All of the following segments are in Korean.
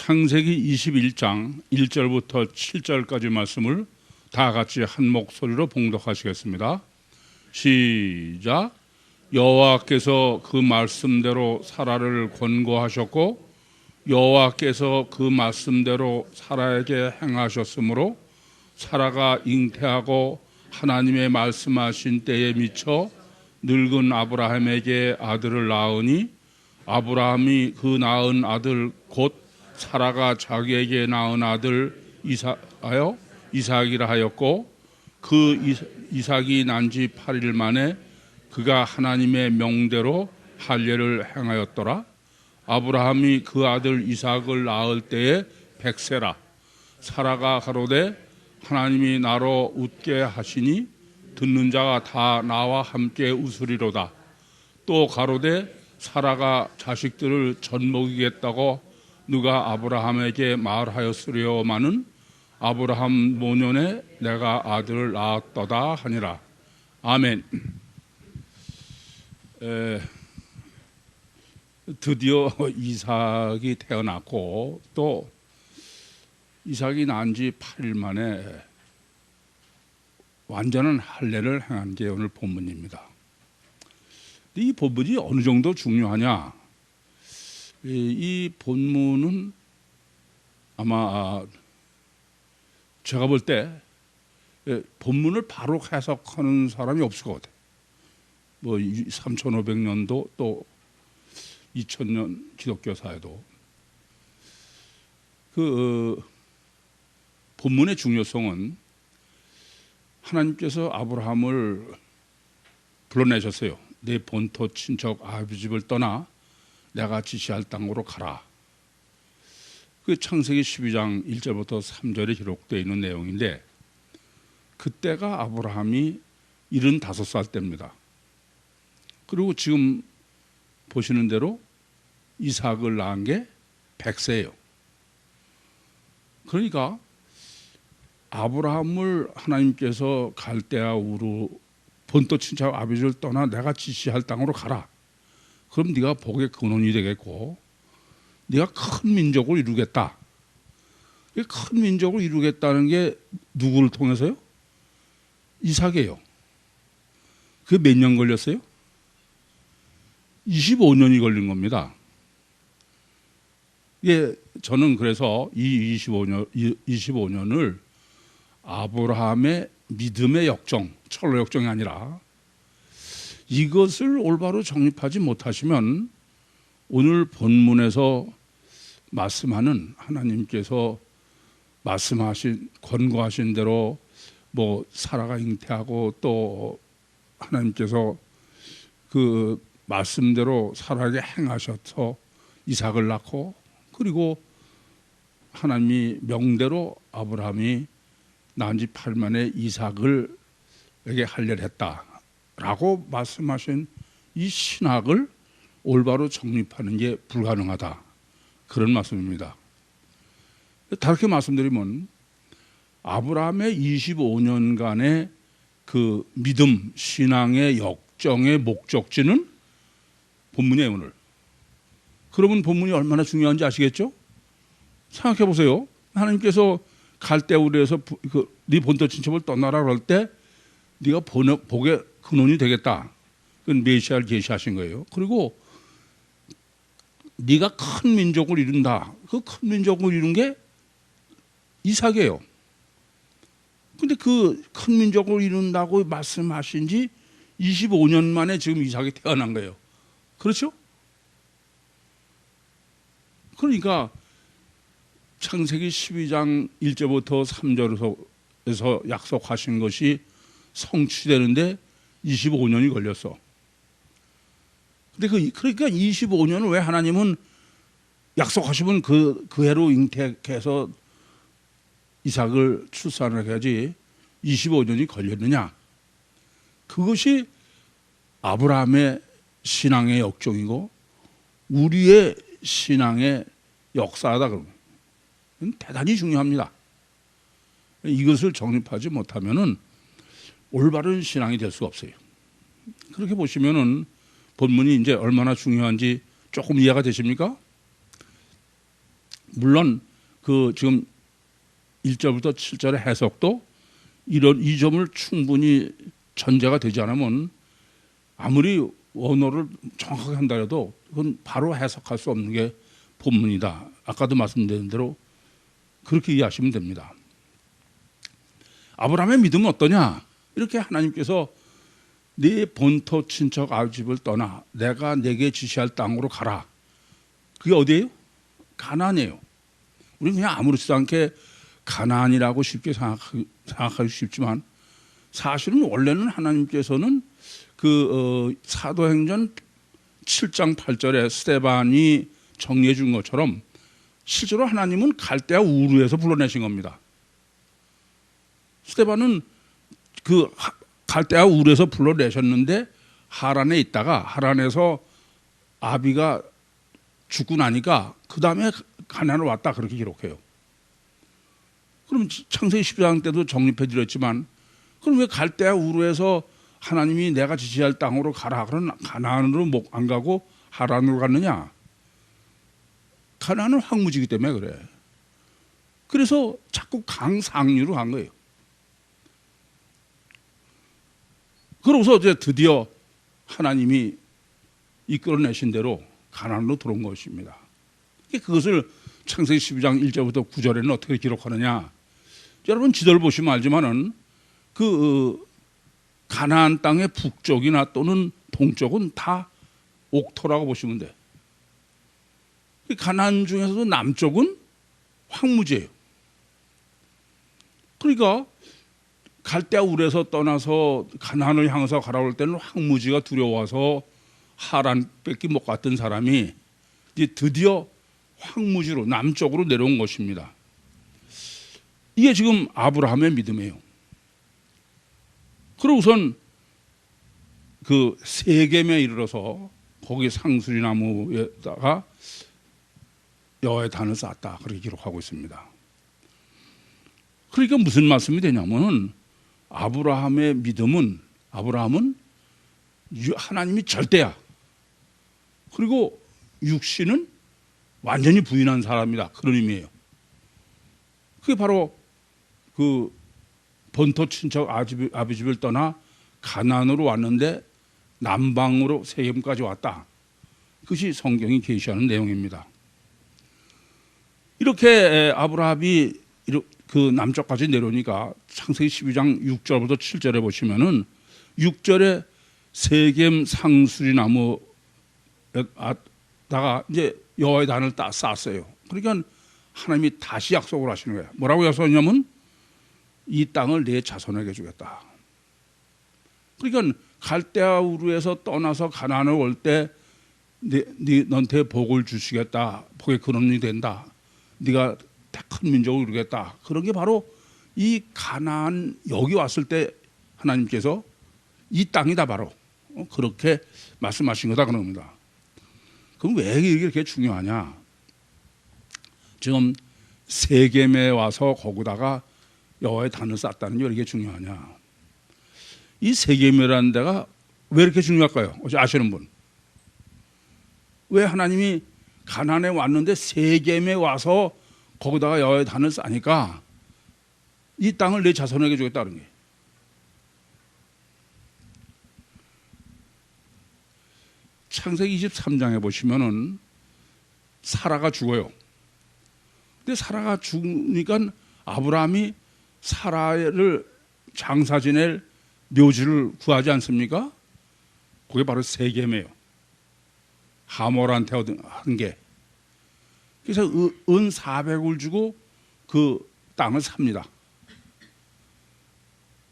창세기 21장 1절부터 7절까지 말씀을 다 같이 한 목소리로 봉독하시겠습니다. 시작. 여호와께서 그 말씀대로 사라를 권고하셨고 여호와께서 그 말씀대로 사라에게 행하셨으므로 사라가 잉태하고 하나님의 말씀하신 때에 미쳐 늙은 아브라함에게 아들을 낳으니 아브라함이 그 낳은 아들 곧 사라가 자기에게 낳은 아들 이삭이라 하였고 그 이삭이 난 지 8일 만에 그가 하나님의 명대로 할례를 행하였더라. 아브라함이 그 아들 이삭을 낳을 때에 100세라. 사라가 가로되 하나님이 나로 웃게 하시니 듣는 자가 다 나와 함께 웃으리로다. 또 가로되 사라가 자식들을 젖먹이겠다고 누가 아브라함에게 말하였으려마는 아브라함 노년에 내가 아들을 낳았도다 하니라. 아멘. 드디어 이삭이 태어났고 또 이삭이 난 지 8일 만에 완전한 할례를 행한 게 오늘 본문입니다. 이 본문이 어느 정도 중요하냐? 이 본문은 아마 제가 볼 때 본문을 바로 해석하는 사람이 없을 것 같아요. 뭐 3500년도 또 2000년 기독교 사회도 그 본문의 중요성은 하나님께서 아브라함을 불러내셨어요. 내 본토 친척 아버지 집을 떠나 내가 지시할 땅으로 가라. 그 창세기 12장 1절부터 3절에 기록되어 있는 내용인데 그때가 아브라함이 75살 때입니다. 그리고 지금 보시는 대로 이삭을 낳은 게 100세예요. 그러니까 아브라함을 하나님께서 갈대아 우르 본토 친척 아버지를 떠나 내가 지시할 땅으로 가라. 그럼 네가 복의 근원이 되겠고 네가 큰 민족을 이루겠다. 큰 민족을 이루겠다는 게 누구를 통해서요? 이삭이에요. 그게 몇 년 걸렸어요? 25년이 걸린 겁니다. 예, 저는 그래서 이 25년을 아브라함의 믿음의 역정, 철로 역정이 아니라 이것을 올바로 정립하지 못하시면 오늘 본문에서 말씀하는 하나님께서 말씀하신 권고하신 대로 뭐 사라가 잉태하고 또 하나님께서 그 말씀대로 사라에게 행하셔서 이삭을 낳고 그리고 하나님이 명대로 아브라함이 난 지 8일 만에 이삭을 에게 할례를 했다라고 말씀하신 이 신학을 올바로 정립하는 게 불가능하다. 그런 말씀입니다. 다르게 말씀드리면 아브라함의 25년간의 그 믿음, 신앙의 역정의 목적지는 본문이에요, 오늘. 그러면 본문이 얼마나 중요한지 아시겠죠? 생각해 보세요. 하나님께서 갈대우르에서 네 본토 친척을 떠나라 그럴 때 네가 복의 근원이 되겠다. 그건 메시아를 계시하신 거예요. 그리고 네가 큰 민족을 이룬다. 그 큰 민족을 이룬 게 이삭이에요. 근데 그 큰 민족을 이룬다고 말씀하신 지 25년 만에 지금 이삭이 태어난 거예요. 그렇죠? 그러니까 창세기 12장 1절부터 3절에서 약속하신 것이 성취되는데 25년이 걸렸어. 근데 그러니까 25년을 왜 하나님은 약속하시면 그 해로 잉태해서 이삭을 출산을 해야지 25년이 걸렸느냐? 그것이 아브라함의 신앙의 역종이고 우리의 신앙의 역사다. 그러면 대단히 중요합니다. 이것을 정립하지 못하면은 올바른 신앙이 될 수가 없어요. 그렇게 보시면은 본문이 이제 얼마나 중요한지 조금 이해가 되십니까? 물론 그 지금 1절부터 7절의 해석도 이 점을 충분히 전제가 되지 않으면 아무리 원어를 정확하게 한다 해도 그건 바로 해석할 수 없는 게 본문이다. 아까도 말씀드린 대로 그렇게 이해하시면 됩니다. 아브라함의 믿음은 어떠냐? 이렇게 하나님께서 네 본토 친척 아비집을 떠나 내가 내게 지시할 땅으로 가라. 그게 어디예요? 가나안이에요. 우리는 그냥 아무렇지도 않게 가나안이라고 쉽게 생각하기 쉽지만 사실은 원래는 하나님께서는 사도행전 7장 8절에 스데반이 정리해 준 것처럼 실제로 하나님은 갈대아 우르에서 불러내신 겁니다. 스데반은 갈대아 우르에서 불러내셨는데 하란에 있다가 하란에서 아비가 죽고 나니까 그 다음에 가나안으로 왔다 그렇게 기록해요. 그럼 창세기 12장 때도 정립해 드렸지만 그럼 왜 갈대아 우르에서 하나님이 내가 지시할 땅으로 가라 그런 가나안으로 안 가고 하란으로 갔느냐? 가나안은 황무지기 때문에 그래. 그래서 자꾸 강상류로 간 거예요. 그러고서 이제 드디어 하나님이 이끌어내신 대로 가나안으로 들어온 것입니다. 그것을 창세기 12장 1절부터 9절에는 어떻게 기록하느냐? 여러분 지도를 보시면 알지만은 가나안 땅의 북쪽이나 또는 동쪽은 다 옥토라고 보시면 돼. 가나안 중에서도 남쪽은 황무지예요. 그러니까 갈대아 우르에서 떠나서 가나안을 향해서 가라올 때는 황무지가 두려워서 하란밖에 못 갔던 사람이 이제 드디어 황무지로 남쪽으로 내려온 것입니다. 이게 지금 아브라함의 믿음이에요. 그러고선 세겜에 이르러서 거기 상수리나무에다가 여호와의 단을 쌓았다 그렇게 기록하고 있습니다. 그러니까 무슨 말씀이 되냐면은 아브라함은 하나님이 절대야. 그리고 육신은 완전히 부인한 사람이다 그런 의미예요. 그게 바로 본토 친척 아비집을 떠나 가나안으로 왔는데 남방으로 세겜까지 왔다. 그것이 성경이 계시하는 내용입니다. 이렇게 아브라함이 남쪽까지 내려오니까 창세기 12장 6절부터 7절에 보시면은 6절에 세겜 상수리 나무에다가 이제 여호와의 단을 쌓았어요. 그러니까 하나님이 다시 약속을 하시는 거예요. 뭐라고 약속했냐면 이 땅을 내 자손에게 주겠다. 그러니까 갈대아 우르에서 떠나서 가나안을 올 때 너한테 복을 주시겠다. 복의 근원이 된다. 네가 큰 민족을 이루겠다. 그런 게 바로 이 가나안 여기 왔을 때 하나님께서 이 땅이다 바로 그렇게 말씀하신 거다 그런 겁니다. 그럼 왜 이렇게 중요하냐? 지금 세겜에 와서 거기다가 여호와의 단을 쌓았다는 게 왜 이렇게 중요하냐? 이 세겜이라는 데가 왜 이렇게 중요할까요? 혹시 아시는 분? 왜 하나님이 가나안에 왔는데 세겜에 와서 거기다가 여호와의 단을 쌓으니까 이 땅을 내 자손에게 주겠다는 게. 창세기 23장에 보시면은 사라가 죽어요. 근데 사라가 죽으니까 아브라함이 사라를 장사 지낼 묘지를 구하지 않습니까? 그게 바로 세겜이에요. 하몰한테 한 게. 그래서 은 400을 주고 그 땅을 삽니다.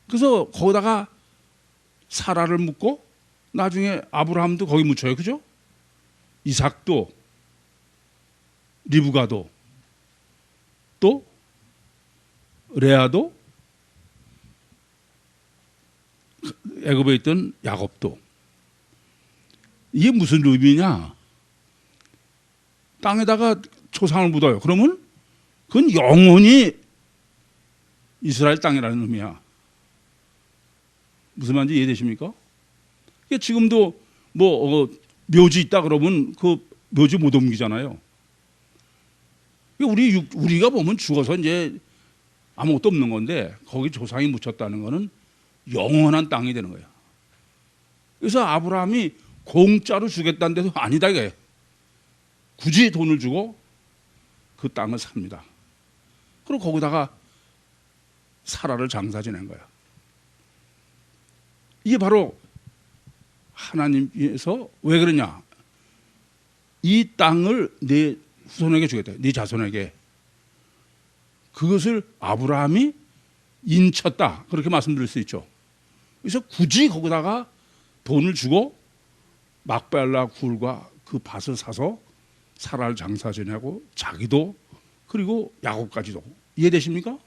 그래서 거기다가 사라를 묻고 나중에 아브라함도 거기 묻혀요. 그죠? 이삭도 리브가도 또 레아도 애굽에 있던 야곱도. 이게 무슨 의미냐? 땅에다가 초상을 묻어요. 그러면 그건 영원히 이스라엘 땅이라는 의미야. 무슨 말인지 이해되십니까? 지금도 묘지 있다 그러면 그 묘지 못 옮기잖아요. 우리가 보면 죽어서 이제 아무것도 없는 건데 거기 조상이 묻혔다는 거는 영원한 땅이 되는 거예요. 그래서 아브라함이 공짜로 주겠다는 데도 아니다 이거예요. 굳이 돈을 주고 그 땅을 삽니다. 그리고 거기다가 사라를 장사 지낸 거야. 이게 바로 하나님께서 왜 그러냐? 이 땅을 네 후손에게 주겠다. 네 자손에게. 그것을 아브라함이 인쳤다. 그렇게 말씀드릴 수 있죠. 그래서 굳이 거기다가 돈을 주고 막벨라 굴과 그 밭을 사서 사라를 장사 지내고 자기도 그리고 야곱까지도. 이해되십니까?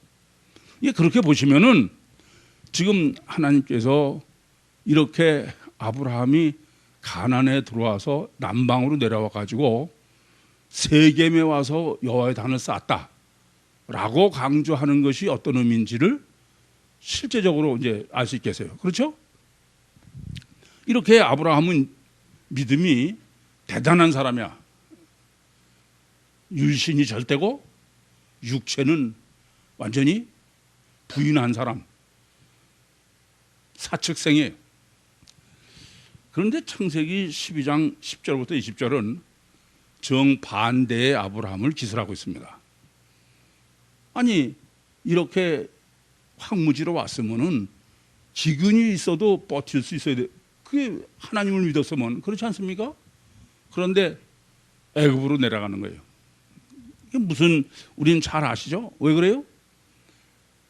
예, 그렇게 보시면은 지금 하나님께서 이렇게 아브라함이 가나안에 들어와서 남방으로 내려와 가지고 세겜에 와서 여호와의 단을 쌓았다라고 강조하는 것이 어떤 의미인지를 실제적으로 이제 알 수 있겠어요. 그렇죠? 이렇게 아브라함은 믿음이 대단한 사람이야. 율신이 절대고 육체는 완전히 부인한 사람. 사측생이에요. 그런데 창세기 12장 10절부터 20절은 정반대의 아브라함을 기술하고 있습니다. 아니 이렇게 황무지로 왔으면은 기근이 있어도 버틸 수 있어야 돼. 그게 하나님을 믿었으면 그렇지 않습니까? 그런데 애굽으로 내려가는 거예요. 이게 무슨 우리는 잘 아시죠? 왜 그래요?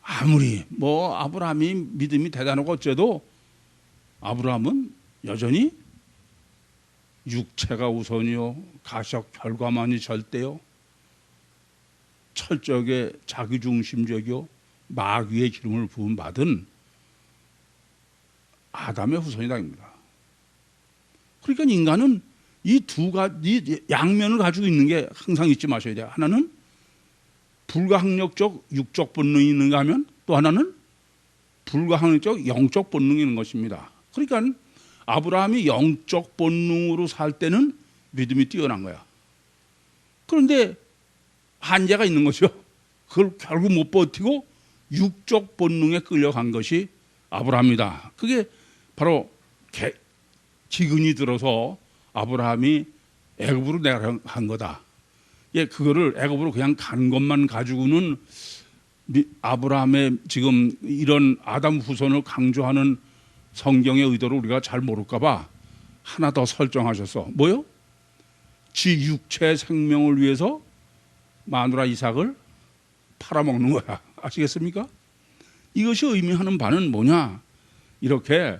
아무리 뭐 아브라함이 믿음이 대단하고 어째도 아브라함은 여전히 육체가 우선이요 가적 결과만이 절대요 철저하게 자기중심적이요 마귀의 기름을 부음 받은 아담의 후손이다입니다. 그러니까 인간은 이 두 가지 양면을 가지고 있는 게 항상 잊지 마셔야 돼요. 하나는 불가항력적 육적 본능이 있는가 하면 또 하나는 불가항력적 영적 본능이 있는 것입니다. 그러니까 아브라함이 영적 본능으로 살 때는 믿음이 뛰어난 거야. 그런데 한계가 있는 거죠. 그걸 결국 못 버티고 육적 본능에 끌려간 것이 아브라함이다. 그게 바로 기근이 들어서 아브라함이 애굽으로 내려간 거다. 예, 그거를 애굽으로 그냥 간 것만 가지고는 아브라함의 지금 이런 아담 후손을 강조하는 성경의 의도를 우리가 잘 모를까 봐 하나 더 설정하셔서 뭐요? 지 육체 생명을 위해서 마누라 이삭을 팔아먹는 거야. 아시겠습니까? 이것이 의미하는 바는 뭐냐? 이렇게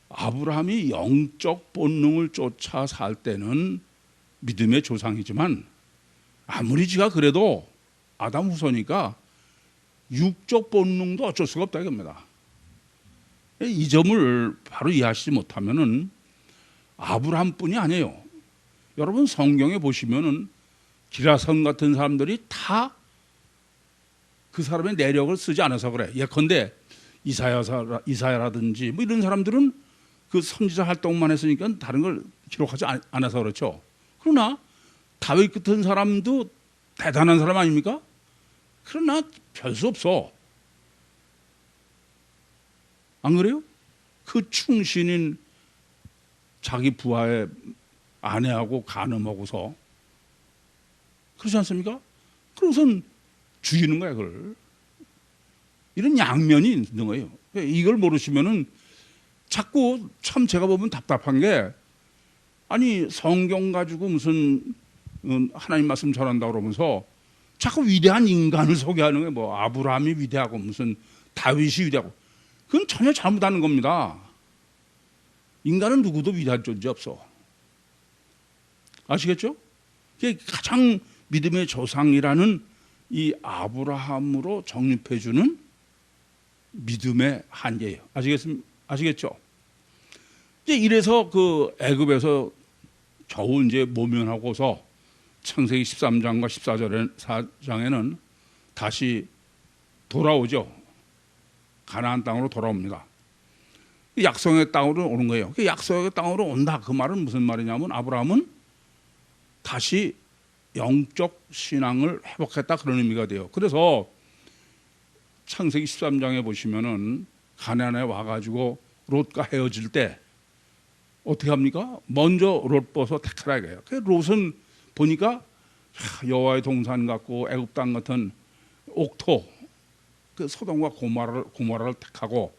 아브라함이 영적 본능을 쫓아 살 때는 믿음의 조상이지만 아무리 지가 그래도 아담 후손이니까 육적 본능도 어쩔 수가 없다 이겁니다. 이 점을 바로 이해하시지 못하면은 아브라함뿐이 아니에요. 여러분 성경에 보시면은 기라성 같은 사람들이 다 그 사람의 내력을 쓰지 않아서 그래. 예컨대 이사야라든지 뭐 이런 사람들은 그 선지자 활동만 했으니까 다른 걸 기록하지 않아서 그렇죠. 그러나 다윗 같은 사람도 대단한 사람 아닙니까? 그러나 별 수 없어. 안 그래요? 그 충신인 자기 부하의 아내하고 간음하고서 그렇지 않습니까? 그러고선 죽이는 거야 그걸. 이런 양면이 있는 거예요. 이걸 모르시면은 자꾸 참 제가 보면 답답한 게 아니 성경 가지고 무슨 하나님 말씀 전한다고 그러면서 자꾸 위대한 인간을 소개하는 거예요. 뭐 아브라함이 위대하고 무슨 다윗이 위대하고 그건 전혀 잘못하는 겁니다. 인간은 누구도 위대한 존재 없어. 아시겠죠? 그게 가장 믿음의 조상이라는 이 아브라함으로 정립해주는 믿음의 한계예요. 아시겠죠? 이제 이래서 그 애굽에서 겨우 이제 모면하고서 창세기 13장과 14장에는 다시 돌아오죠. 가나안 땅으로 돌아옵니다. 약속의 땅으로 오는 거예요. 약속의 땅으로 온다. 그 말은 무슨 말이냐면 아브라함은 다시 영적 신앙을 회복했다 그런 의미가 돼요. 그래서 창세기 13장에 보시면은 가나안에 와가지고 롯과 헤어질 때 어떻게 합니까? 먼저 롯 벗어 택하라 해요. 그 롯은 보니까 여호와의 동산 같고 애굽 땅 같은 옥토 그 소돔과 고모라를 택하고,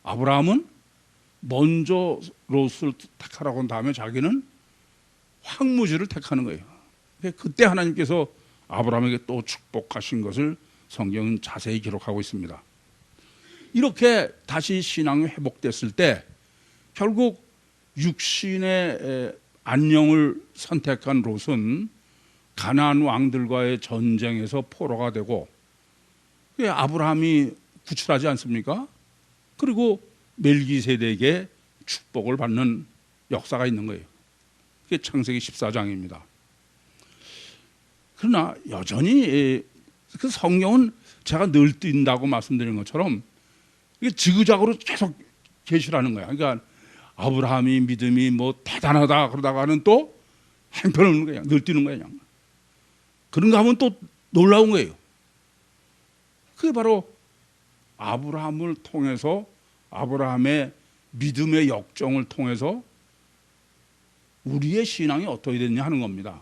아브라함은 먼저 롯을 택하라고 한 다음에 자기는 황무지를 택하는 거예요. 그때 하나님께서 아브라함에게 또 축복하신 것을 성경은 자세히 기록하고 있습니다. 이렇게 다시 신앙이 회복됐을 때 결국 육신의 안녕을 선택한 롯은 가나안 왕들과의 전쟁에서 포로가 되고, 아브라함이 구출하지 않습니까? 그리고 멜기세덱에게 축복을 받는 역사가 있는 거예요. 그게 창세기 14장입니다. 그러나 여전히 그 성경은 제가 늘 뛴다고 말씀드린 것처럼 이게 지그작으로 계속 계시를 하는 거야. 그러니까 아브라함이 믿음이 뭐 대단하다 그러다가는 또 행편없는 거야. 늘 뛰는 거야. 그냥. 그런가 하면 또 놀라운 거예요. 그게 바로 아브라함을 통해서, 아브라함의 믿음의 역정을 통해서 우리의 신앙이 어떻게 됐냐 하는 겁니다.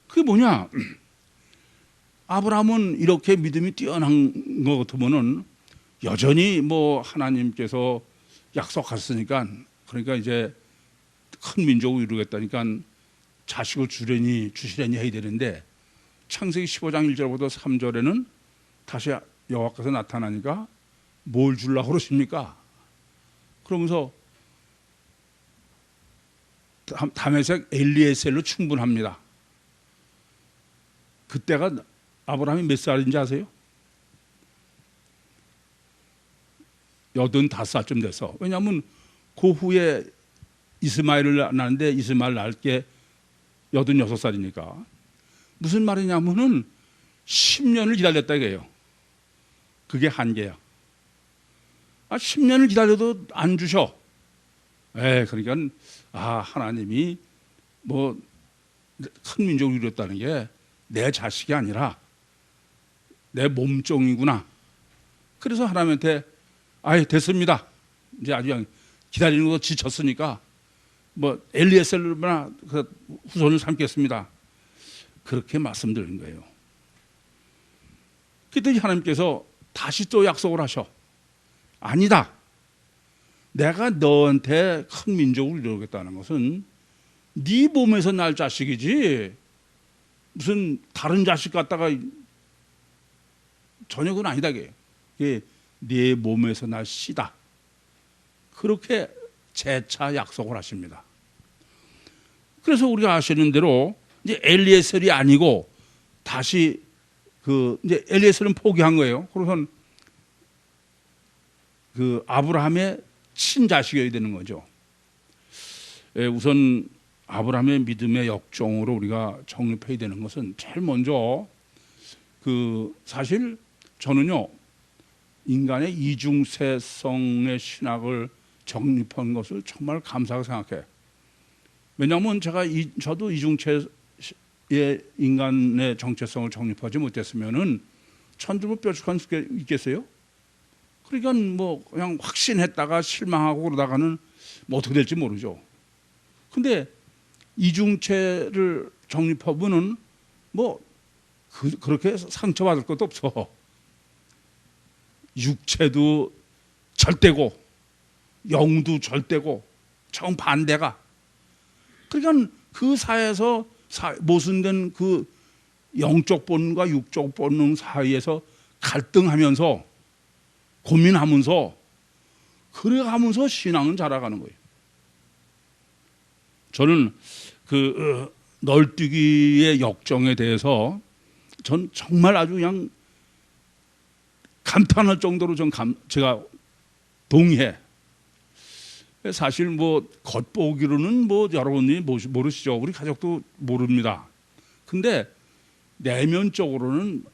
그게 뭐냐? 아브라함은 이렇게 믿음이 뛰어난 것 같으면은 여전히 뭐 하나님께서 약속하셨으니까, 그러니까 이제 큰 민족을 이루겠다니까 자식을 주시려니 해야 되는데, 창세기 15장 1절부터 3절에는 다시 여호와께서 나타나니까 뭘 주려고 그러십니까? 그러면서 다메섹 엘리에셀로 충분합니다. 그때가 아브라함이 몇 살인지 아세요? 85살쯤 돼서. 왜냐하면 그 후에 이스마엘을 낳는데 이스마엘 낳을 게 86살이니까. 무슨 말이냐면은 10년을 기다렸다 이거예요. 그게 한계야. 10년을 기다려도 안 주셔. 그러니까 하나님이 뭐 큰 민족을 이뤘다는 게 내 자식이 아니라 내 몸종이구나. 그래서 하나님한테 됐습니다. 이제 아주 기다리는 거 지쳤으니까 뭐 엘리에셀로나 그 후손을 삼겠습니다. 그렇게 말씀드린 거예요. 그랬더니 하나님께서 다시 또 약속을 하셔. 아니다. 내가 너한테 큰 민족을 이루겠다는 것은 네 몸에서 날 자식이지 무슨 다른 자식 갖다가 전혀 그건 아니다. 그게 네 몸에서 날 씨다. 그렇게 재차 약속을 하십니다. 그래서 우리가 아시는 대로 이제 엘리에셀이 아니고 다시 이제 엘리에셀은 포기한 거예요. 그래서 그 아브라함의 친자식이어야 되는 거죠. 우선 아브라함의 믿음의 역종으로 우리가 정립해야 되는 것은 제일 먼저 사실 저는요 인간의 이중세성의 신학을 정립한 것을 정말 감사하게 생각해. 왜냐하면 저도 이중체의 인간의 정체성을 정립하지 못했으면은 천주교 뾰족한 게 있겠어요? 그러니까 뭐 그냥 확신했다가 실망하고 그러다가는 뭐 어떻게 될지 모르죠. 근데 이중체를 정립하면은 뭐 그렇게 상처받을 것도 없어. 육체도 절대고 영도 절대고 정반대가. 그러니까 그 사이에서 모순된 그 영적 본능과 육적 본능 사이에서 갈등하면서 고민하면서 그래가면서 신앙은 자라가는 거예요. 저는 널뛰기의 역정에 대해서 전 정말 아주 그냥 감탄할 정도로 제가 동의해. 사실 뭐 겉보기로는 뭐 여러분이 모르시죠. 우리 가족도 모릅니다. 근데 내면적으로는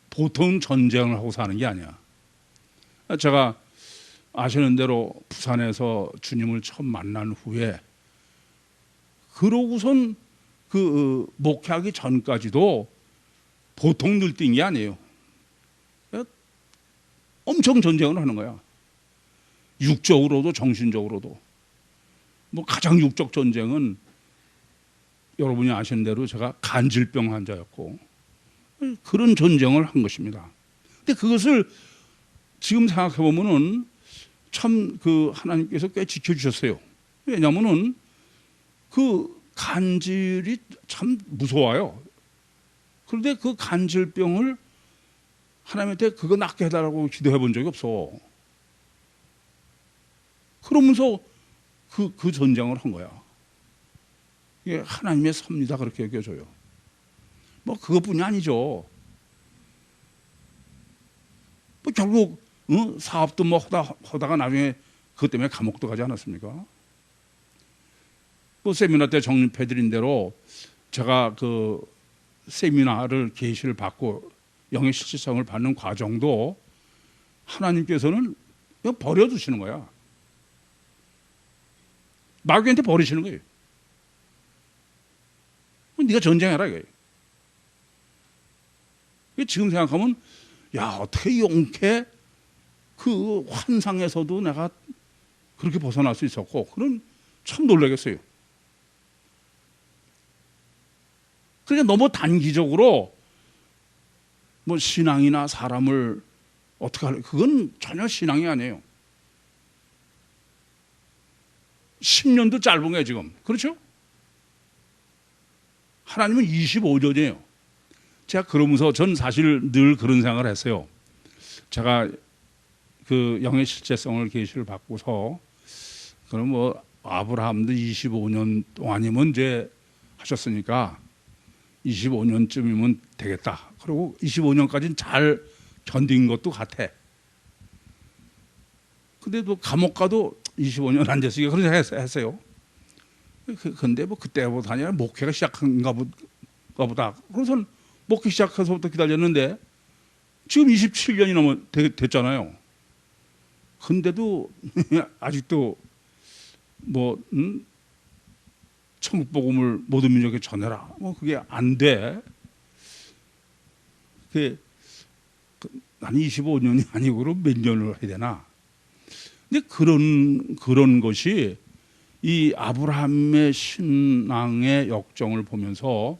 보통 전쟁을 하고 사는 게 아니야. 제가 아시는 대로 부산에서 주님을 처음 만난 후에 그러고선 목회하기 전까지도 보통 늘뛴 게 아니에요. 엄청 전쟁을 하는 거야. 육적으로도 정신적으로도. 뭐 가장 육적 전쟁은 여러분이 아시는 대로 제가 간질병 환자였고 그런 전쟁을 한 것입니다. 근데 그것을 지금 생각해 보면은 참 하나님께서 꽤 지켜주셨어요. 왜냐하면은 간질이 참 무서워요. 그런데 그 간질병을 하나님한테 그거 낫게 해달라고 기도해 본 적이 없어. 그러면서 그 전쟁을 한 거야. 이게 하나님의 섭리다 그렇게 여겨져요. 뭐 그것뿐이 아니죠. 뭐 결국 사업도 뭐 하다가 나중에 그것 때문에 감옥도 가지 않았습니까? 뭐 세미나 때 정립해드린 대로 제가 세미나를 계시를 받고 영의 실질성을 받는 과정도 하나님께서는 그냥 버려두시는 거야. 마귀한테 버리시는 거예요. 네가 전쟁해라 이거예요. 지금 생각하면 야 어떻게 용케 그 환상에서도 내가 그렇게 벗어날 수 있었고 그런 참 놀라겠어요. 그러니까 너무 단기적으로 뭐 신앙이나 사람을 어떻게 할래? 그건 전혀 신앙이 아니에요. 10년도 짧은 거예요 지금. 그렇죠? 하나님은 25년이에요. 제가 그러면서 전 사실 늘 그런 생각을 했어요. 제가 영의 실제성을 계시를 받고서 그럼 뭐 아브라함도 25년 동안이면 이제 하셨으니까 25년쯤이면 되겠다. 그리고 25년까지는 잘 견딘 것도 같아. 근데 또 감옥 가도 25년 안 됐으니까 그런 생각 했어요. 근데 뭐 그때보다 아니라 목회가 시작한가 보다. 그래서 목회 시작해서부터 기다렸는데 지금 27년이 됐잖아요. 근데도 아직도 뭐 천국 복음을 모든 민족에 전해라. 뭐 그게 안 돼. 나는 25년이 아니고 그럼 몇 년을 해야 되나? 근데 그런 것이 이 아브라함의 신앙의 역정을 보면서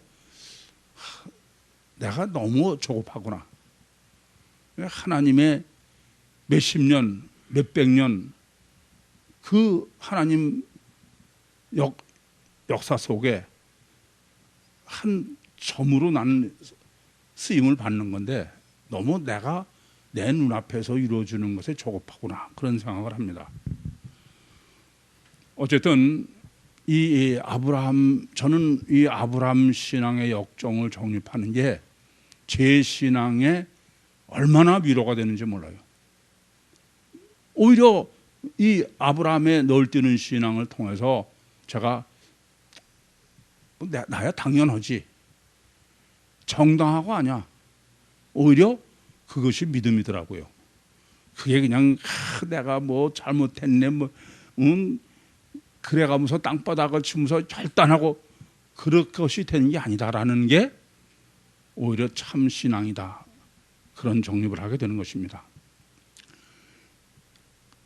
내가 너무 조급하구나. 하나님의 몇십 년, 몇백 년 그 하나님 역사 속에 한 점으로 나는 쓰임을 받는 건데 너무 내가 내 눈앞에서 이루어지는 것에 조급하구나 그런 생각을 합니다. 어쨌든 저는 이 아브라함 신앙의 역정을 정립하는 게 제 신앙에 얼마나 위로가 되는지 몰라요. 오히려 이 아브라함의 널뛰는 신앙을 통해서 제가 나야 당연하지. 정당하고 아니야. 오히려 그것이 믿음이더라고요. 그게 그냥 내가 뭐 잘못했네 그래가면서 땅바닥을 치면서 결단하고 그럴 것이 되는 게 아니다라는 게 오히려 참 신앙이다. 그런 정립을 하게 되는 것입니다.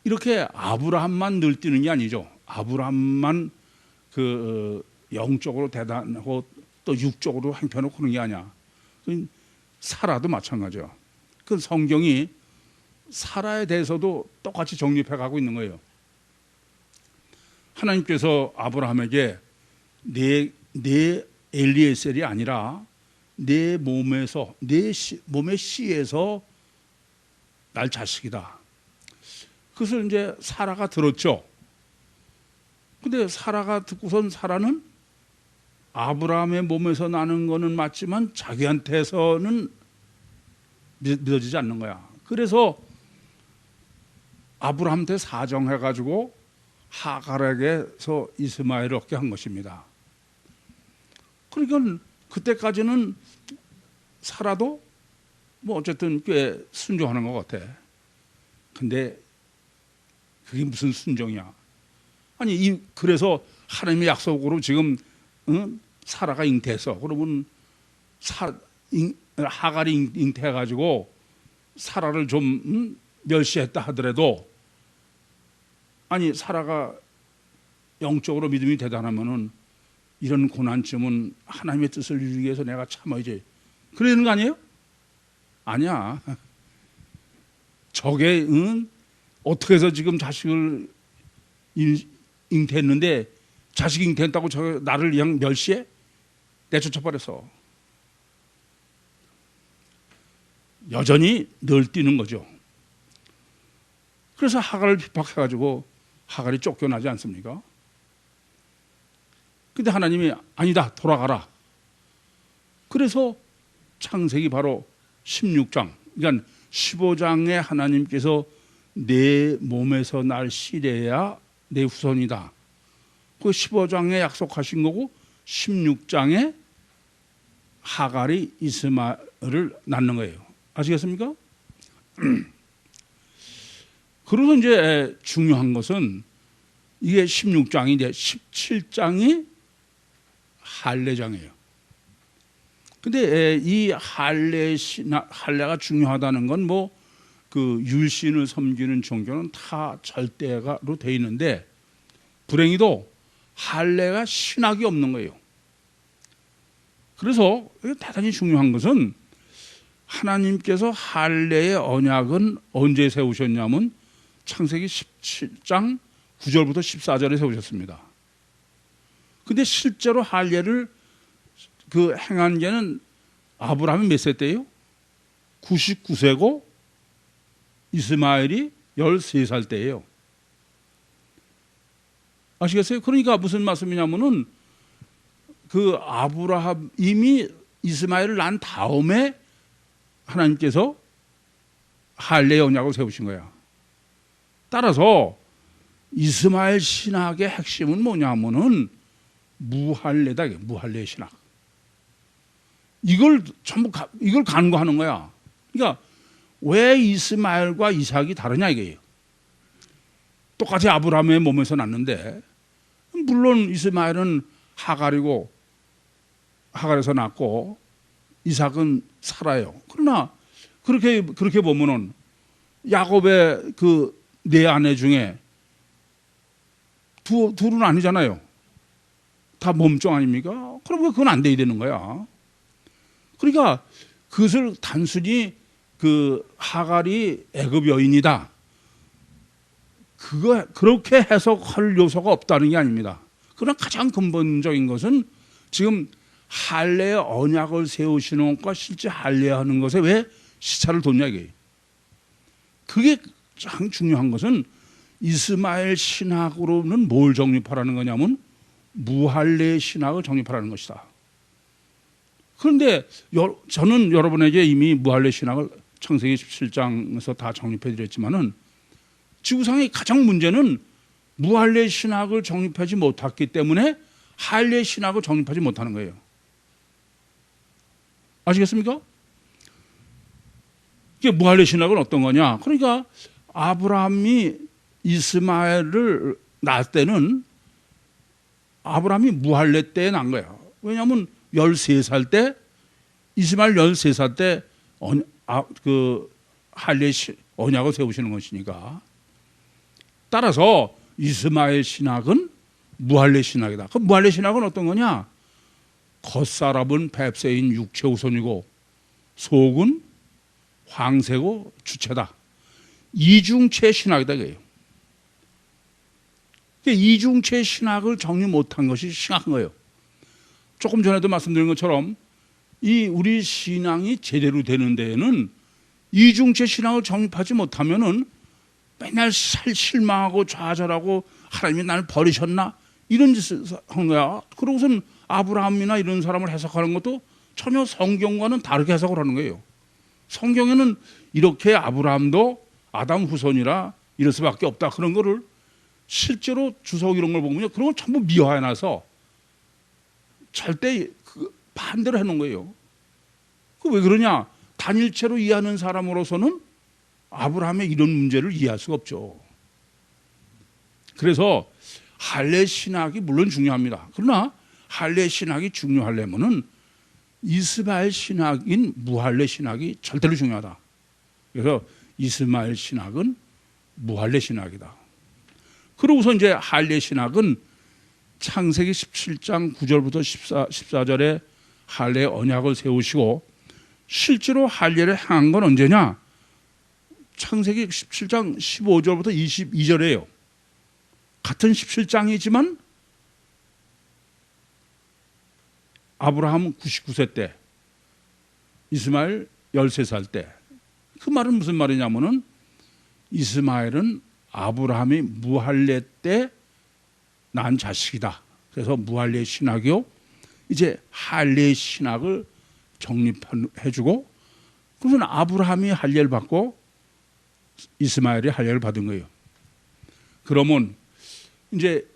이렇게 아브라함만 늘뛰는 게 아니죠. 아브라함만 영적으로 대단하고 또 육적으로 형편없고 그런 게 아니야. 사라도 마찬가지야. 그 성경이 사라에 대해서도 똑같이 정립해 가고 있는 거예요. 하나님께서 아브라함에게 내 엘리에셀이 아니라 내 몸에서 내 몸의 씨에서 날 자식이다. 그것을 이제 사라가 들었죠. 근데 사라가 듣고선 사라는 아브라함의 몸에서 나는 거는 맞지만 자기한테서는 믿어지지 않는 거야. 그래서 아브라함한테 사정해가지고 하갈에게서 이스마엘을 얻게 한 것입니다. 그러니까 그때까지는 사라도 뭐 어쨌든 꽤 순종하는 것 같아. 근데 그게 무슨 순종이야? 아니 그래서 하나님의 약속으로 지금 사라가 잉태했어. 그러면 하갈이 잉태해가지고 사라를 좀 멸시했다 하더라도, 아니 사라가 영적으로 믿음이 대단하면은 이런 고난쯤은 하나님의 뜻을 이루기 위해서 내가 참아야지, 그러는 거 아니에요? 아니야. 저게 어떻게 해서 지금 자식을 잉태했는데, 자식 잉태했다고 저 나를 그냥 멸시해? 내쫓아버렸어. 여전히 늘 뛰는 거죠. 그래서 하갈을 핍박해가지고 하갈이 쫓겨나지 않습니까? 근데 하나님이 아니다, 돌아가라. 그래서 창세기 바로 16장, 그러니까 15장에 하나님께서 내 몸에서 날 씨래야 내 후손이다. 그 15장에 약속하신 거고, 16장에 하갈이 이스마엘을 낳는 거예요. 아시겠습니까? 그래서 이제 중요한 것은 이게 16장인데 17장이 할례장이에요. 근데 이 할례가 중요하다는 건 뭐 그 율신을 섬기는 종교는 다 절대가로 돼 있는데, 불행히도 할례가 신학이 없는 거예요. 그래서 대단히 중요한 것은 하나님께서 할례의 언약은 언제 세우셨냐면 창세기 17장 9절부터 14절에 세우셨습니다. 근데 실제로 할례를 그 행한 게는 아브라함이 몇 세 때예요? 99세고 이스마엘이 13살 때예요. 아시겠어요? 그러니까 무슨 말씀이냐면은 그 아브라함 이미 이스마엘을 낳은 다음에 하나님께서 할례의 언약을 세우신 거야. 따라서 이스마엘 신학의 핵심은 뭐냐면은 무할례다. 무할례 신학. 이걸 전부 이걸 간과하는 거야. 그러니까 왜 이스마엘과 이삭이 다르냐 이게요. 똑같이 아브라함의 몸에서 났는데, 물론 이스마엘은 하갈이고 하갈에서 났고 이삭은 사라요. 그러나 그렇게 보면은 야곱의 그 네 아내 중에 둘은 아니잖아요. 다 몸종 아닙니까? 그럼 그건 안 돼야 되는 거야. 그러니까 그것을 단순히 그 하갈이 애굽 여인이다, 그렇게 해석할 요소가 없다는 게 아닙니다. 그러나 가장 근본적인 것은 지금 할례의 언약을 세우시는 것과 실제 할례하는 것에 왜 시차를 뒀냐 이게. 그게 가장 중요한 것은 이스마엘 신학으로는 뭘 정립하라는 거냐면 무할례 신학을 정립하라는 것이다. 그런데 저는 여러분에게 이미 무할례 신학을 창세기 17장에서 다 정립해 드렸지만은, 지구상의 가장 문제는 무할례 신학을 정립하지 못했기 때문에 할례 신학을 정립하지 못하는 거예요. 아시겠습니까? 이게 무할례 신학은 어떤 거냐? 그러니까 아브라함이 이스마엘을 낳을 때는 아브라함이 무할례 때에 난 거야. 왜냐하면 13살 때, 이스마엘 13살 때 그 할례 언약을 세우시는 것이니까. 따라서 이스마엘 신학은 무할례 신학이다. 그 무할례 신학은 어떤 거냐? 겉사람은 뱁새인 육체 후손이고 속은 황새고 주체다. 이중체 신학이다 이거예요. 이중체 신학을 정리 못한 것이 심각한 거예요. 조금 전에도 말씀드린 것처럼 이 우리 신앙이 제대로 되는 데에는 이중체 신학을 정립하지 못하면은 맨날 실망하고 좌절하고 하나님이 나를 버리셨나 이런 짓을 한 거야. 그러고선 아브라함이나 이런 사람을 해석하는 것도 전혀 성경과는 다르게 해석을 하는 거예요. 성경에는 이렇게 아브라함도 아담 후손이라 이럴 수밖에 없다, 그런 거를 실제로 주석 이런 걸 보면 그런 걸 전부 미화해놔서 절대 반대로 해놓은 거예요. 그 왜 그러냐? 단일체로 이해하는 사람으로서는 아브라함의 이런 문제를 이해할 수가 없죠. 그래서 할례 신학이 물론 중요합니다. 그러나 할례 신학이 중요하려면은 이스마엘 신학인 무할례 신학이 절대로 중요하다. 그래서 이스마엘 신학은 무할례 신학이다. 그러고서 이제 할례 신학은 창세기 17장 9절부터 14절에 할례 언약을 세우시고 실제로 할례를 행한 건 언제냐? 창세기 17장 15절부터 22절이에요. 같은 17장이지만 아브라함 99세 때, 이스마엘 13살 때. 그 말은 무슨 말이냐면은 이스마엘은 아브라함이 무할례 때 난 자식이다. 그래서 무할례 신학이요. 이제 할례 신학을 정립해주고, 그래서 아브라함이 할례를 받고 이스마엘이 할례를 받은 거예요. 그러면 이제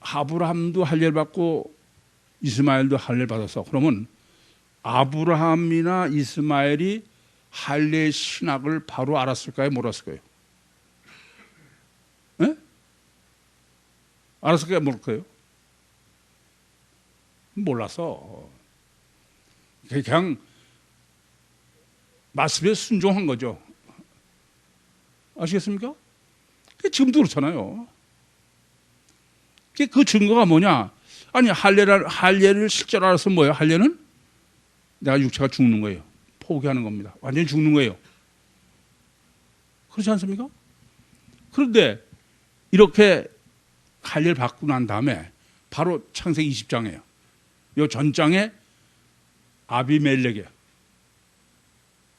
아브라함도 할례를 받고 이스마엘도 할례를 받았어. 그러면 아브라함이나 이스마엘이 할례 신학을 바로 알았을까요? 몰랐을까요? 네? 알았을까요? 모를까요? 몰라서 그냥 말씀에 순종한 거죠. 아시겠습니까? 지금도 그렇잖아요. 그 증거가 뭐냐? 아니 할례를 실제로 알아서 뭐예요? 할례는 내가 육체가 죽는 거예요. 포기하는 겁니다. 완전히 죽는 거예요. 그렇지 않습니까? 그런데 이렇게 할례를 받고 난 다음에 바로 창세기 20장이에요. 이 전장에 아비멜렉이에요.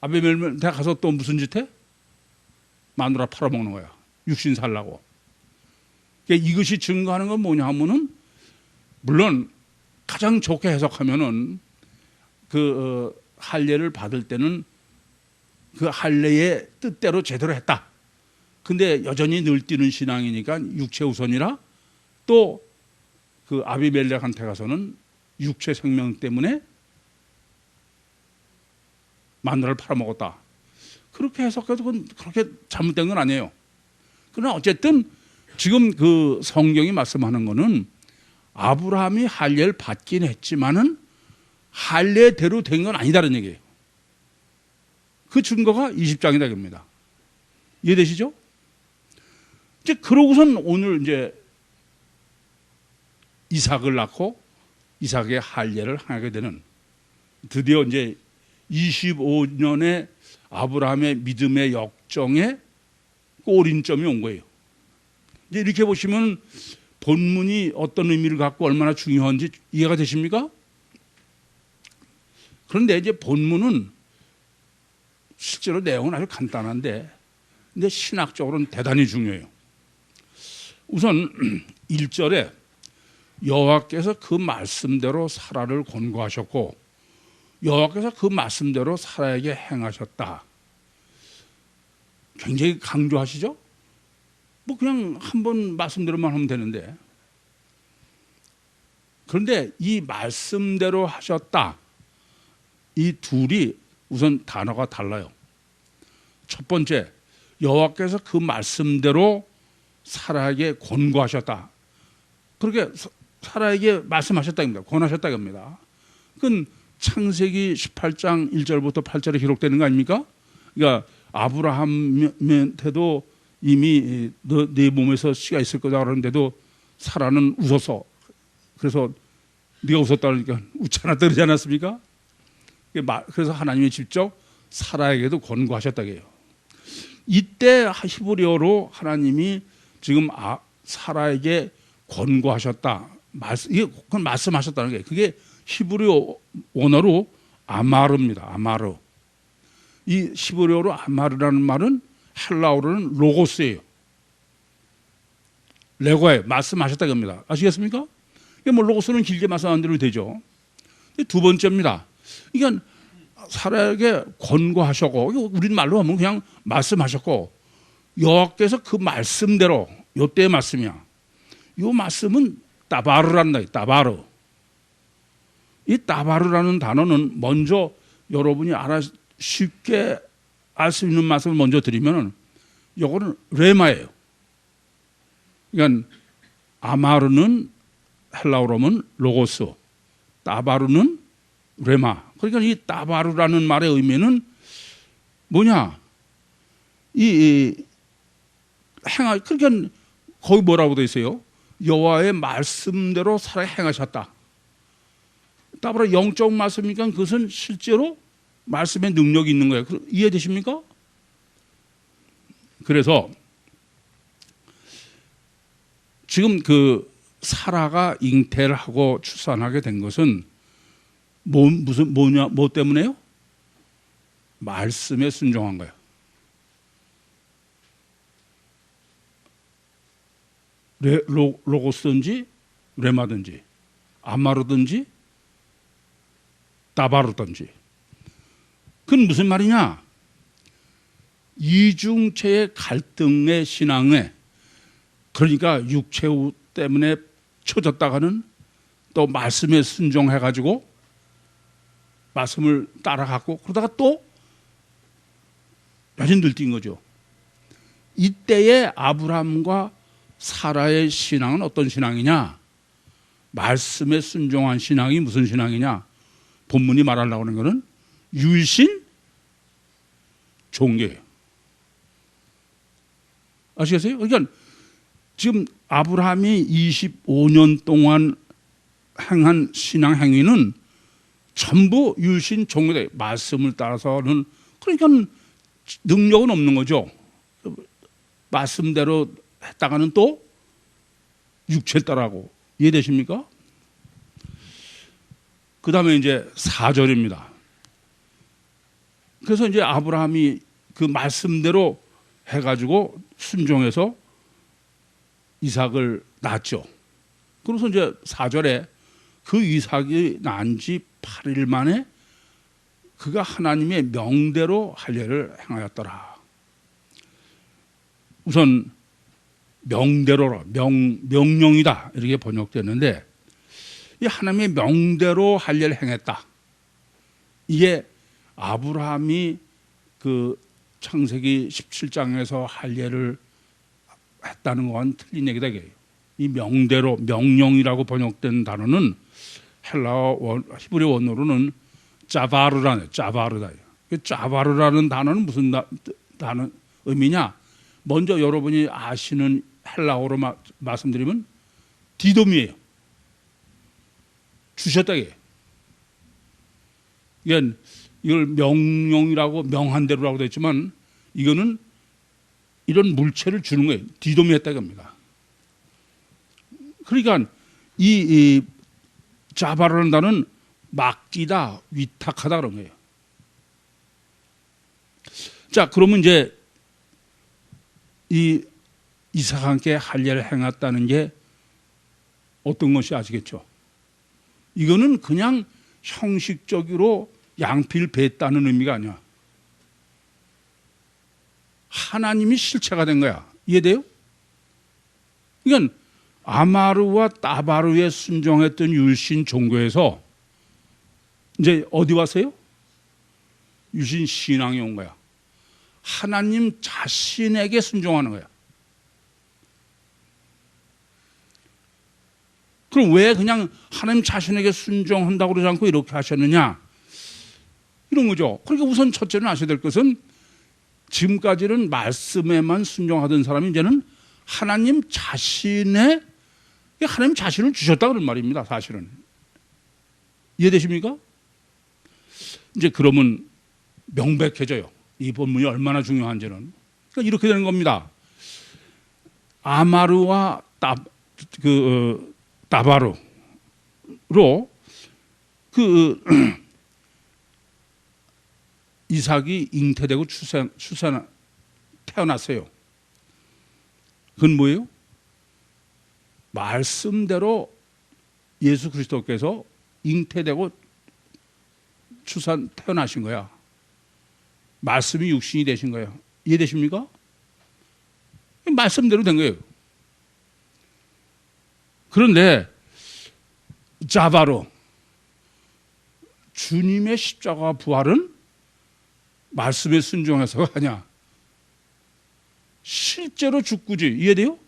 아비멜렉 내가 가서 또 무슨 짓 해? 마누라 팔아먹는 거야. 육신 살라고. 그러니까 이것이 증거하는 건 뭐냐 하면은 물론 가장 좋게 해석하면은 할례를 받을 때는 그 할례의 뜻대로 제대로 했다. 근데 여전히 늘뛰는 신앙이니까 육체 우선이라 또 그 아비멜렉한테 가서는 육체 생명 때문에 마누라를 팔아먹었다. 그렇게 해석해도 그건 그렇게 잘못된 건 아니에요. 그러나 어쨌든 지금 그 성경이 말씀하는 거는 아브라함이 할례를 받긴 했지만은 할례대로 된 건 아니다는 얘기예요. 그 증거가 20장이다 겁니다. 이해되시죠? 이제 그러고선 오늘 이제 이삭을 낳고 이삭의 할례를 하게 되는 드디어 이제 25년의 아브라함의 믿음의 역정에 꼬린점이 온 거예요. 이제 이렇게 보시면 본문이 어떤 의미를 갖고 얼마나 중요한지 이해가 되십니까? 그런데 이제 본문은 실제로 내용은 아주 간단한데 근데 신학적으로는 대단히 중요해요. 우선 1절에 여호와께서 그 말씀대로 사라를 권고하셨고 여호와께서 그 말씀대로 사라에게 행하셨다. 굉장히 강조하시죠? 뭐 그냥 한번 말씀대로만 하면 되는데 그런데 이 말씀대로 하셨다. 이 둘이 우선 단어가 달라요. 첫 번째, 여호와께서 그 말씀대로 사라에게 권고하셨다. 그렇게 사라에게 말씀하셨다입니다. 권하셨다입니다. 그건 창세기 18장 1절부터 8절에 기록되는 거 아닙니까? 그러니까 아브라함한테도 이미 네 몸에서 씨가 있을 거다 그러는데도 사라는 웃었어. 그래서 네가 웃었다 그러니까 웃지 않았다 그러지 않았습니까? 그래서 하나님이 직접 사라에게도 권고하셨다고 해요. 이때 히브리어로 하나님이 지금 사라에게 권고하셨다. 그건 말씀하셨다는 거예요. 그게 히브리어 원어로 아마르입니다. 아마르. 이 히브리어로 아마르라는 말은 헬라어로는 로고스예요. 레고에 말씀하셨다고 합니다. 아시겠습니까? 뭐 로고스는 길게 말씀한 대로 되죠. 두 번째입니다. 이건 사라에게 권고하셨고, 우리 말로 하면 그냥 말씀하셨고, 여호와께서 그 말씀대로, 요때의 말씀이야. 요 말씀은 따바르란다. 따바르. 이 따바르라는 단어는 먼저 여러분이 쉽게 알 수 있는 말씀을 먼저 드리면은 요거는 레마예요. 그러니까 아마르는 헬라어로는 로고스, 따바루는 레마. 그러니까 이 따바루라는 말의 의미는 뭐냐? 그러니까 거기 뭐라고 돼 있어요? 여호와의 말씀대로 살아 행하셨다. 따바루 영적 말씀이니까 그것은 실제로 말씀의 능력이 있는 거예요. 이해되십니까? 그래서 지금 그 사라가 잉태를 하고 출산하게 된 것은 뭐 때문에요? 말씀에 순종한 거예요. 로고스든지 레마든지 아마르든지 따바르든지. 그건 무슨 말이냐? 이중체의 갈등의 신앙에, 그러니까 육체 때문에 쳐졌다가는 또 말씀에 순종해가지고 말씀을 따라갔고 그러다가 또 여전히 들뛴 거죠. 이때의 아브라함과 사라의 신앙은 어떤 신앙이냐? 말씀에 순종한 신앙이 무슨 신앙이냐? 본문이 말하려고 하는 것은 율신 종교예요. 아시겠어요? 그러니까 지금 아브라함이 25년 동안 행한 신앙 행위는 전부 율신 종교다. 말씀을 따라서는, 그러니까 능력은 없는 거죠. 말씀대로 했다가는 또 육체를 따라하고. 이해되십니까? 그 다음에 이제 4절입니다. 그래서 이제 아브라함이 그 말씀대로 해가지고 순종해서 이삭을 낳았죠. 그래서 이제 4절에 그 이삭이 난 지 8일 만에 그가 하나님의 명대로 할례를 행하였더라. 우선 명대로라, 명령이다 이렇게 번역됐는데, 이 하나님의 명대로 할례를 행했다. 이게 아브라함이 그 창세기 17장에서 할례를 했다는 것과는 틀린 얘기다. 이 명대로, 명령이라고 번역된 단어는 히브리 원어로는 짜바르라네, 짜바르다. 짜바르라는 단어는 무슨 단어 의미냐? 먼저 여러분이 아시는 헬라어로 말씀드리면 디돔이에요. 주셨다. 이걸 명령이라고, 명한 대로라고 했지만 이거는 이런 물체를 주는 거예요. 디돔이 했다 이겁니다. 그러니까 이 자바라는 단어는 맡기다, 위탁하다 그런 거예요. 자, 그러면 이제 이 이삭과 함께 할례를 행했다는 게 어떤 것이 아시겠죠? 이거는 그냥 형식적으로 양피를 뱉다는 의미가 아니야. 하나님이 실체가 된 거야. 이해돼요? 그러니까 아마르와 따바르에 순종했던 율신 종교에서 이제 어디 왔어요? 율신 신앙이 온 거야. 하나님 자신에게 순종하는 거야. 그럼 왜 그냥 하나님 자신에게 순종한다고 그러지 않고 이렇게 하셨느냐? 이런 거죠. 그러니까 우선 첫째는 아셔야 될 것은 지금까지는 말씀에만 순종하던 사람이 이제는 하나님 자신의, 하나님 자신을 주셨다 그런 말입니다. 사실은. 이해되십니까? 이제 그러면 명백해져요. 이 본문이 얼마나 중요한지는. 그러니까 이렇게 되는 겁니다. 아마르와 따바르로 이삭이 잉태되고 태어났어요. 그건 뭐예요? 말씀대로 예수 그리스도께서 잉태되고 태어나신 거야. 말씀이 육신이 되신 거예요. 이해되십니까? 말씀대로 된 거예요. 그런데 자바로 주님의 십자가 부활은 말씀에 순종해서가 아니야. 실제로 죽구지. 이해돼요?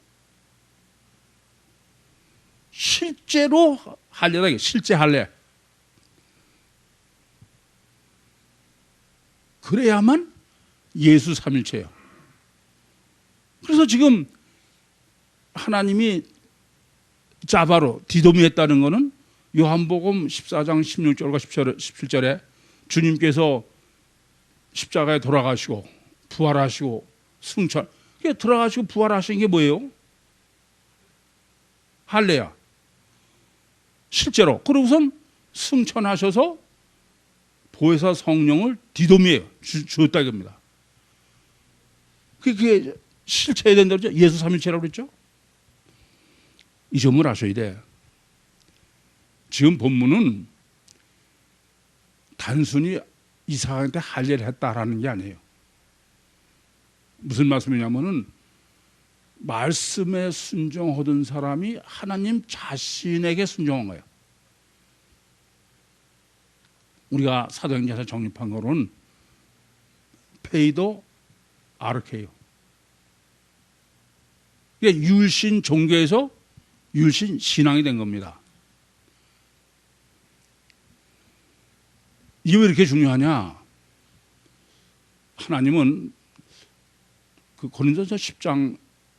실제로 할례다. 실제 할례. 그래야만 예수 삼일체예요. 그래서 지금 하나님이 자바로 디도미 했다는 것은 요한복음 14장 16절과 17절에 주님께서 십자가에 돌아가시고 부활하시고 승천, 돌아가시고 부활하신 게 뭐예요? 할례야. 실제로. 그러고선 승천하셔서 보혜사 성령을 디도미에 주었다 이겁니다. 그게 실체해야 된다고 그랬죠? 예수 삼일체라고 그랬죠? 이 점을 아셔야 돼. 지금 본문은 단순히 이삭한테 할례를 했다라는 게 아니에요. 무슨 말씀이냐면은 말씀에 순종하던 사람이 하나님 자신에게 순종한 거예요. 우리가 사도행전에서 정립한 거로는 페이도 아르케요. 그러니까 율신 종교에서 율신 신앙이 된 겁니다. 이게 왜 이렇게 중요하냐? 하나님은 그 고린도서 10장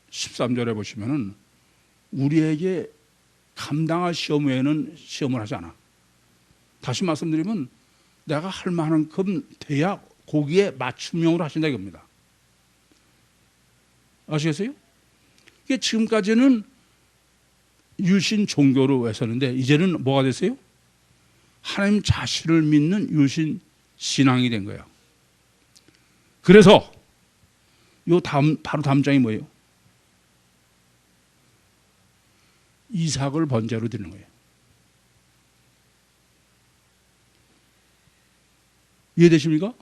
13절에 보시면은 우리에게 감당할 시험 외에는 시험을 하지 않아. 다시 말씀드리면 내가 할 만큼 돼야 거기에 맞춤형으로 하신다 이겁니다. 아시겠어요? 이게 지금까지는 율신 종교로 했었는데 이제는 뭐가 됐어요? 하나님 자신을 믿는 율신 신앙이 된 거예요. 그래서 바로 다음 장이 뭐예요? 이삭을 번제로 드리는 거예요. 이해되십니까?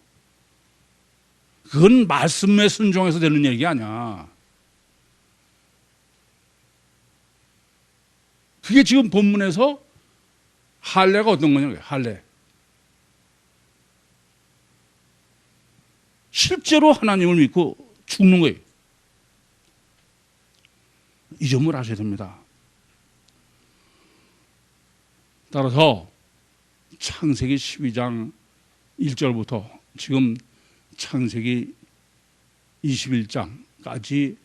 그건 말씀에 순종해서 되는 얘기가 아니야. 그게 지금 본문에서 할례가 어떤 거냐고요. 할례. 실제로 하나님을 믿고 죽는 거예요. 이 점을 아셔야 됩니다. 따라서 창세기 12장 1절부터 지금 창세기 21장까지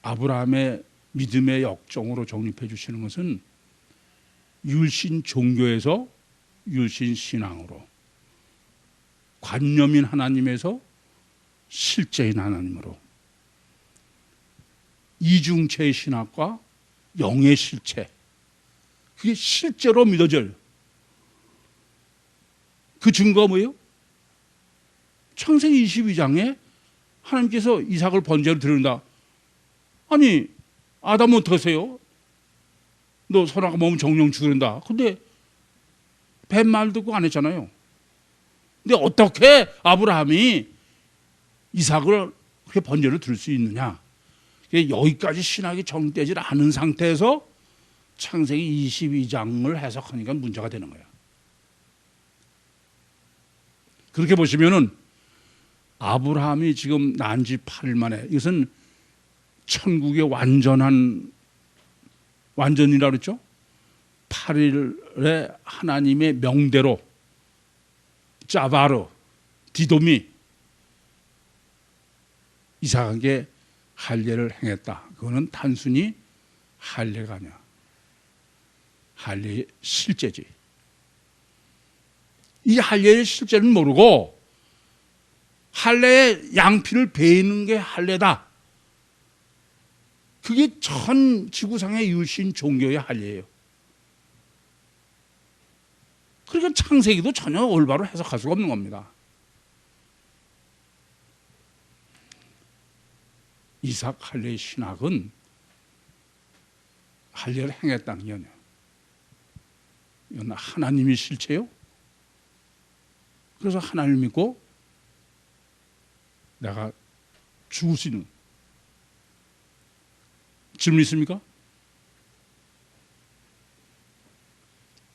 아브라함의 믿음의 역정으로 정립해 주시는 것은 율신 종교에서 율신 신앙으로, 관념인 하나님에서 실제인 하나님으로, 이중체의 신학과 영의 실체, 그게 실제로 믿어져요. 그 증거가 뭐예요? 창세기 22장에 하나님께서 이삭을 번제로 드린다. 아니, 아담은 어떠세요? 너 선악과 몸 정령 죽는다. 근데 뱀 말 듣고 안 했잖아요. 근데 어떻게 아브라함이 이삭을 그렇게 번제로 드릴 수 있느냐? 여기까지 신학이 정되지 않은 상태에서 창세기 22장을 해석하니까 문제가 되는 거야. 그렇게 보시면은 아브라함이 지금 난 지 8일 만에, 이것은 천국의 완전이라고 그랬죠? 8일에 하나님의 명대로 짜바르, 디도미 이삭에게 할례를 행했다. 그거는 단순히 할례가 아니야. 할례의 실제지. 이 할례의 실제는 모르고 할례의 양피를 베이는 게 할례다. 그게 전 지구상의 율신 종교의 할례예요. 그러니까 창세기도 전혀 올바로 해석할 수가 없는 겁니다. 이삭 할례의 신학은 할례를 행했다는 게 아니에요. 이건 하나님이 실체요. 그래서 하나님을 믿고 내가 죽을 수 있는. 질문 있습니까?